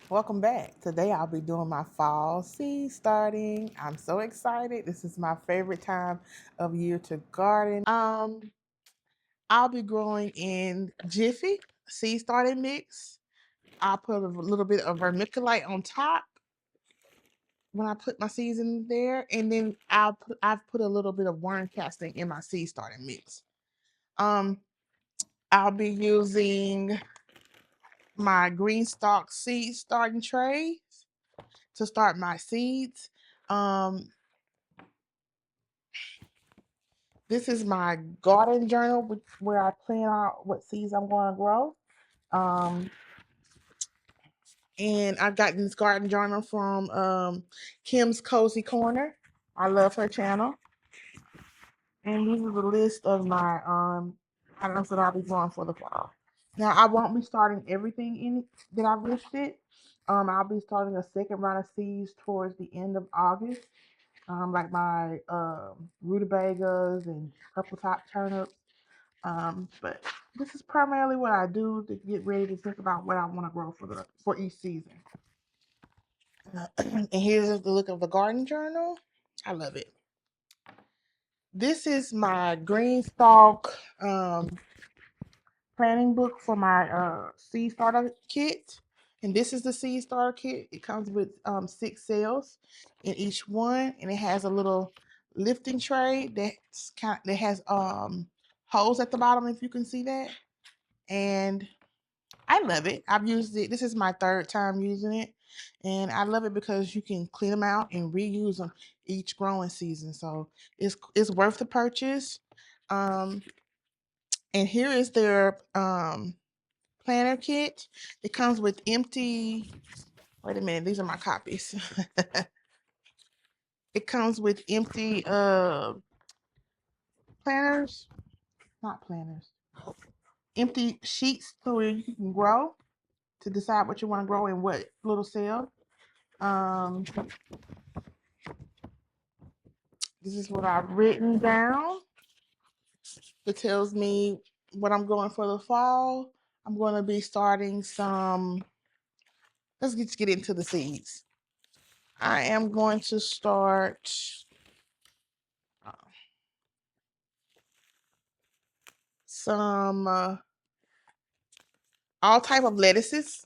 Welcome back. Today I'll be doing my fall seed starting. I'm so excited. This is my favorite time of year to garden. I'll be growing in Jiffy seed starting mix. I'll put a little bit of vermiculite on top when I put my seeds in there, and then I've put a little bit of worm casting in my seed starting mix. Um, I'll be using my green stalk seed starting trays to start my seeds. Um, this is my garden journal, where I plan out what seeds I'm going to grow. Um, and I've gotten this garden journal from Kim's Cozy Corner. I love her channel. And this is a list of my items that I'll be growing for the fall. Now I won't be starting everything in that I've listed. I'll be starting a second round of seeds towards the end of August. Like my rutabagas and purple top turnips. But this is primarily what I do to get ready to think about what I want to grow for each season. And here's the look of the garden journal. I love it. This is my green stalk planning book for my seed starter kit. And this is the seed starter kit. It comes with 6 cells in each one, and it has a little lifting tray that has holes at the bottom, if you can see that. And I love it. I've used it. This is my third time using it, and I love it because you can clean them out and reuse them each growing season. So it's worth the purchase. Um, and here is their planner kit. It comes with empty. Wait a minute, these are my copies. It comes with empty planners, not planners, empty sheets so you can grow to decide what you want to grow in what little cell. Um, this is what I've written down. It tells me what I'm going for the fall. I'm going to be starting some. Let's get into the seeds. I am going to start uh, some all type of lettuces.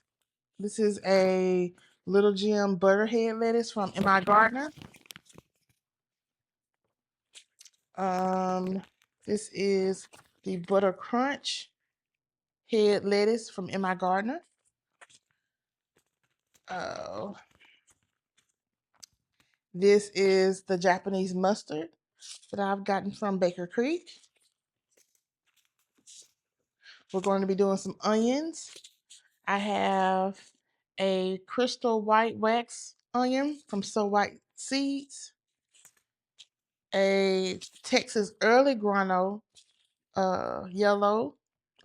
This is a Little Jim Butterhead lettuce from M.I. Gardner. Um, this is the Butter Crunch head lettuce from M.I. Gardner. Uh, this is the Japanese mustard that I've gotten from Baker Creek. We're going to be doing some onions. I have a crystal white wax onion from So White Seeds, a Texas early grano yellow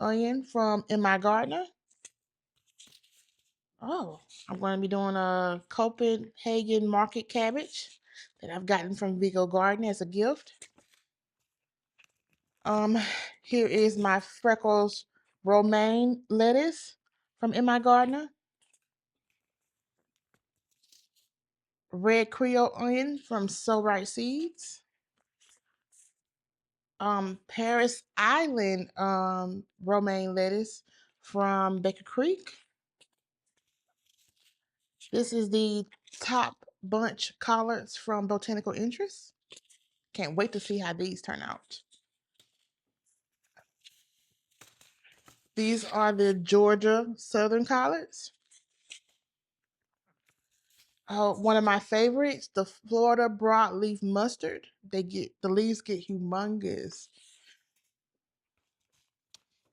onion from M.I. Gardner. Oh, I'm going to be doing a Copenhagen market cabbage that I've gotten from Vigo Garden as a gift. Um, Here is my Freckles romaine lettuce from M.I. Gardner. Red Creole onion from So Right Seeds. Paris Island romaine lettuce from Baker Creek. This is the top bunch collards from Botanical Interest. Can't wait to see how these turn out. These are the Georgia Southern collards. One of my favorites, the Florida broadleaf mustard. The leaves get humongous.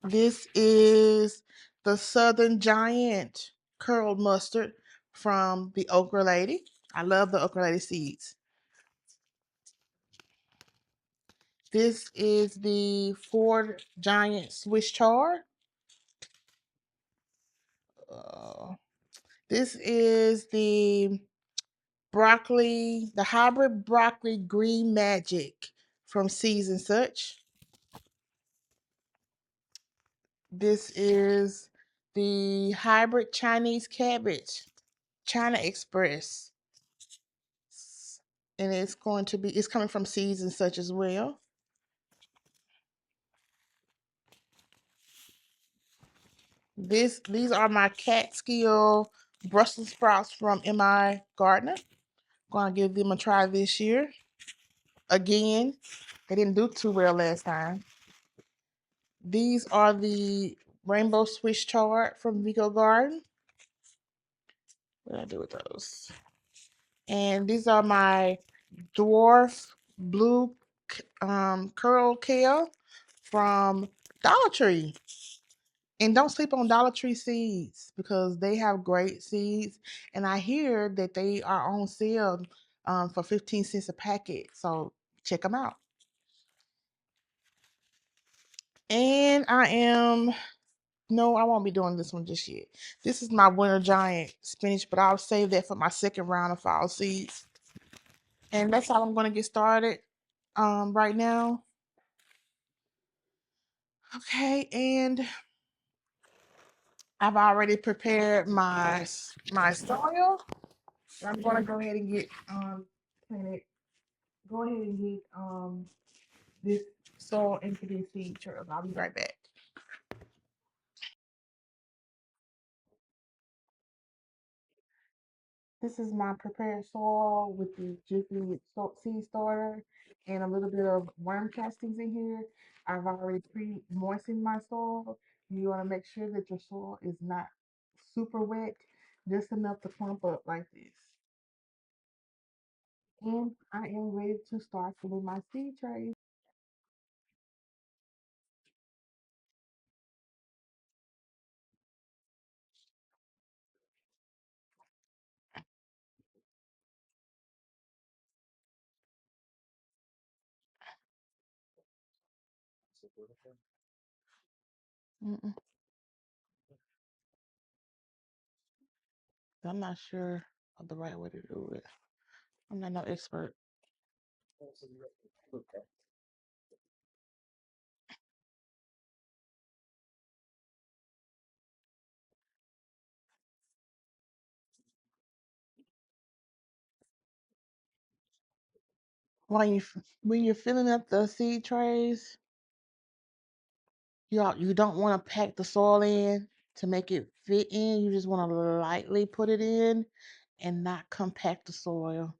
This is the Southern Giant curled mustard from the Okra Lady. I love the Okra Lady seeds. This is the Ford Giant Swiss chard. Uh, this is the hybrid broccoli green magic from Seeds and Such. This is the hybrid Chinese cabbage China Express. And it's coming from Seeds and Such as well. These are my Catskill Brussels sprouts from MI Gardener. Gonna give them a try this year. Again, they didn't do too well last time. These are the Rainbow Swiss chard from Vigo Garden. What did I do with those? And these are my dwarf blue curl kale from Dollar Tree. And don't sleep on Dollar Tree seeds because they have great seeds. And I hear that they are on sale for 15 cents a packet. So check them out. And no, I won't be doing this one just yet. This is my winter giant spinach, but I'll save that for my second round of fall seeds. And that's how I'm going to get started right now. Okay, and I've already prepared my soil. I'm going to go ahead and get planted. Go ahead and get this soil into these seed trails. I'll be right back. This is my prepared soil with the Jiffy seed starter and a little bit of worm castings in here. I've already pre-moistened my soil. You want to make sure that your soil is not super wet, just enough to clump up like this. And I am ready to start filling my seed trays. Mm-mm. I'm not sure of the right way to do it. I'm not no expert. When you're filling up the seed trays, you don't want to pack the soil in to make it fit in. You just want to lightly put it in and not compact the soil.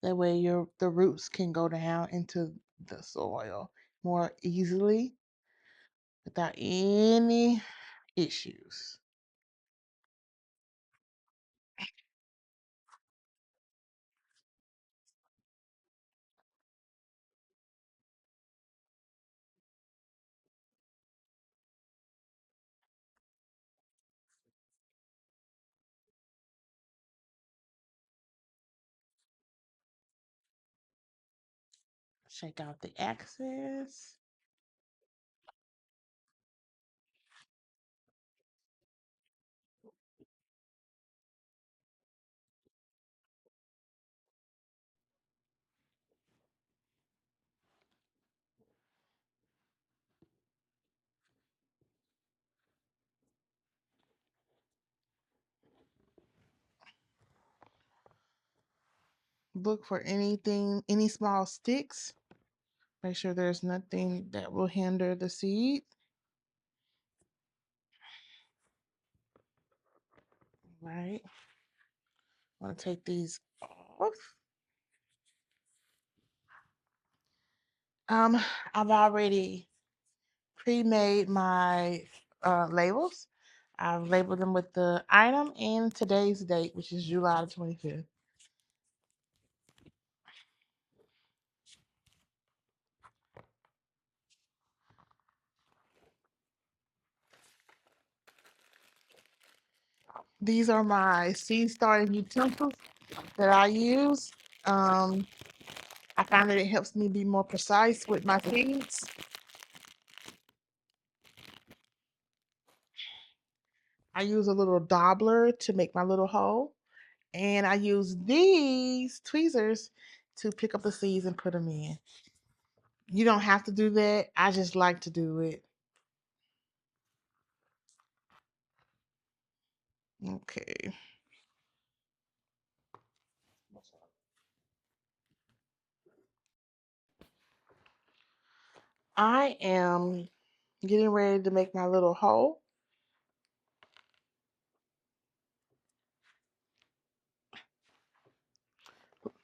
That way the roots can go down into the soil more easily without any issues. Shake out the excess. Look for any small sticks. Make sure there's nothing that will hinder the seed. Right. I'm going to take these off. Um, I've already pre-made my labels. I've labeled them with the item and today's date, which is July the 25th. These are my seed starting utensils that I use. Um, I find that it helps me be more precise with my seeds. I use a little doubler to make my little hole. And I use these tweezers to pick up the seeds and put them in. You don't have to do that. I just like to do it. Okay. I am getting ready to make my little hole.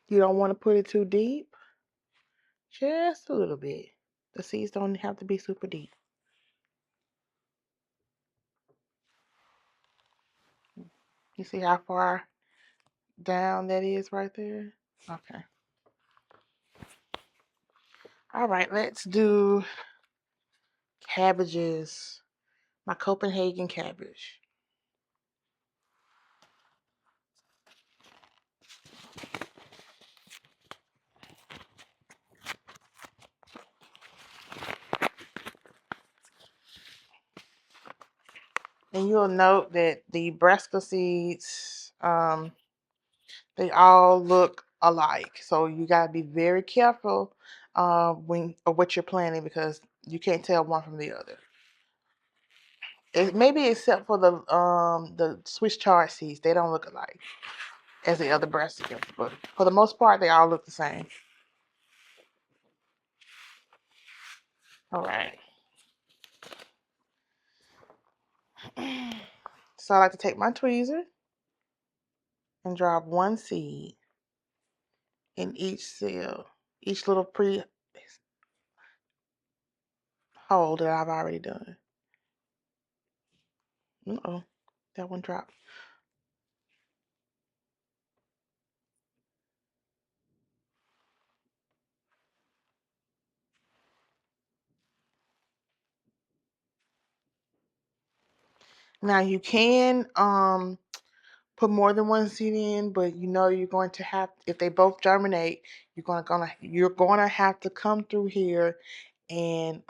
You don't want to put it too deep, just a little bit. The seeds don't have to be super deep. You see how far down that is right there? Okay. All right, let's do cabbages. My Copenhagen cabbage. And you'll note that the brassica seeds, they all look alike. So you gotta be very careful when of what you're planting because you can't tell one from the other. Maybe except for the Swiss chard seeds, they don't look alike as the other brassicas, but for the most part, they all look the same. All right. So I like to take my tweezer and drop one seed in each cell, each little hole that I've already done. Uh-oh, that one dropped. Now you can put more than one seed in, but you know you're going to have, if they both germinate, you're gonna have to come through here and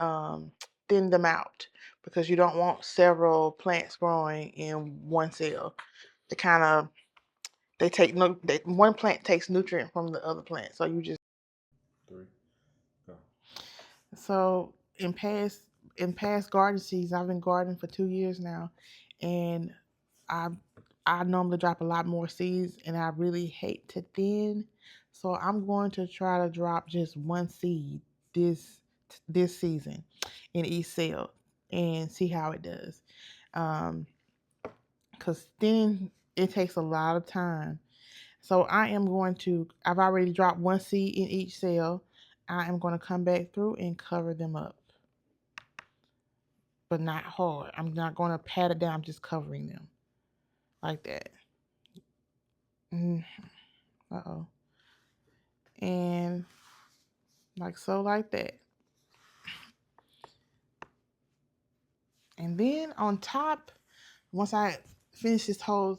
thin them out because you don't want several plants growing in one cell. They kind of they take no one plant takes nutrient from the other plant, so you just three. Go. So in past garden seasons, I've been gardening for 2 years now, and I I normally drop a lot more seeds, and I really hate to thin. So I'm going to try to drop just one seed this this season in each cell and see how it does. Um, because thinning it takes a lot of time. So I've already dropped one seed in each cell. I am going to come back through and cover them up, but not hard. I'm not going to pat it down, I'm just covering them like that. Uh-oh. And like so, like that. And then on top, once I finish this whole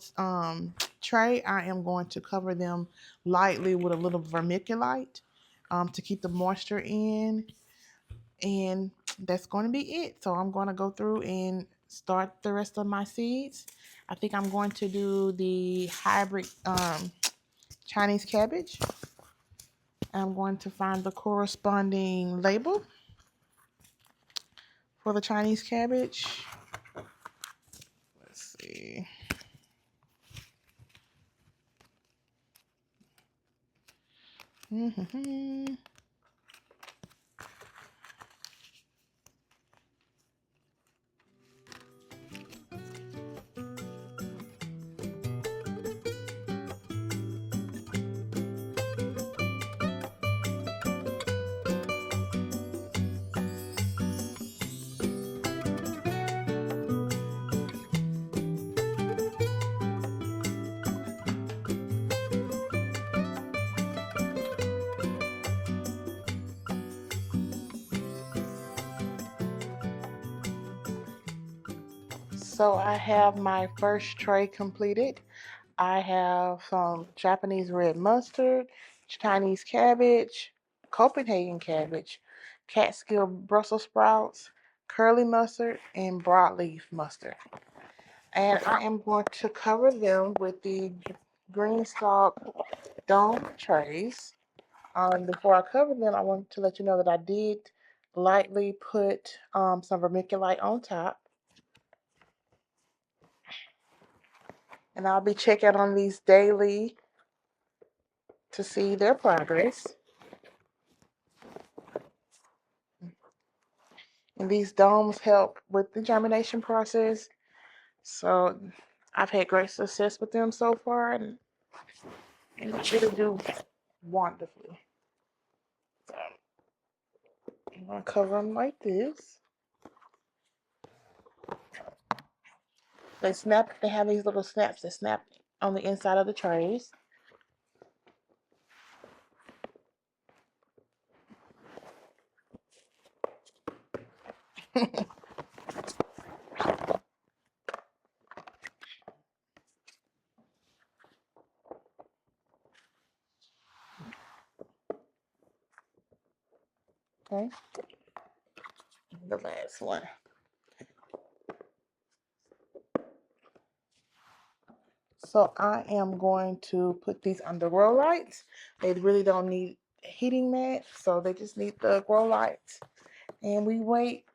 tray, I am going to cover them lightly with a little vermiculite to keep the moisture in. And that's going to be it. So I'm going to go through and start the rest of my seeds. I think I'm going to do the hybrid Chinese cabbage. I'm going to find the corresponding label for the Chinese cabbage. Let's see. So I have my first tray completed. I have some Japanese red mustard, Chinese cabbage, Copenhagen cabbage, Catskill Brussels sprouts, curly mustard, and broadleaf mustard. And I am going to cover them with the green stalk dome trays. Before I cover them, I want to let you know that I did lightly put some vermiculite on top. And I'll be checking on these daily to see their progress. And these domes help with the germination process. So I've had great success with them so far, and they really do wonderfully. So I'm going to cover them like this. They snap. They have these little snaps that snap on the inside of the trays. Okay, the last one. So I am going to put these under grow lights. They really don't need heating mat, so they just need the grow lights. And we wait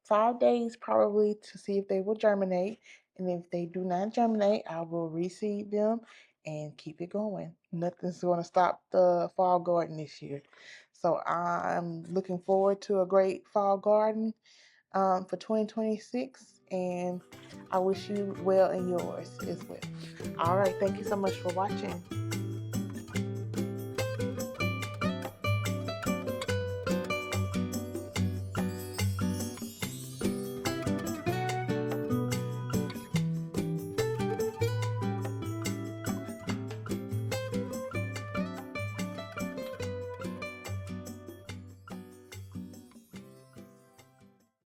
5 days probably to see if they will germinate. And if they do not germinate, I will reseed them and keep it going. Nothing's going to stop the fall garden this year. So I'm looking forward to a great fall garden for 2026. And I wish you well in yours as well. All right. Thank you so much for watching.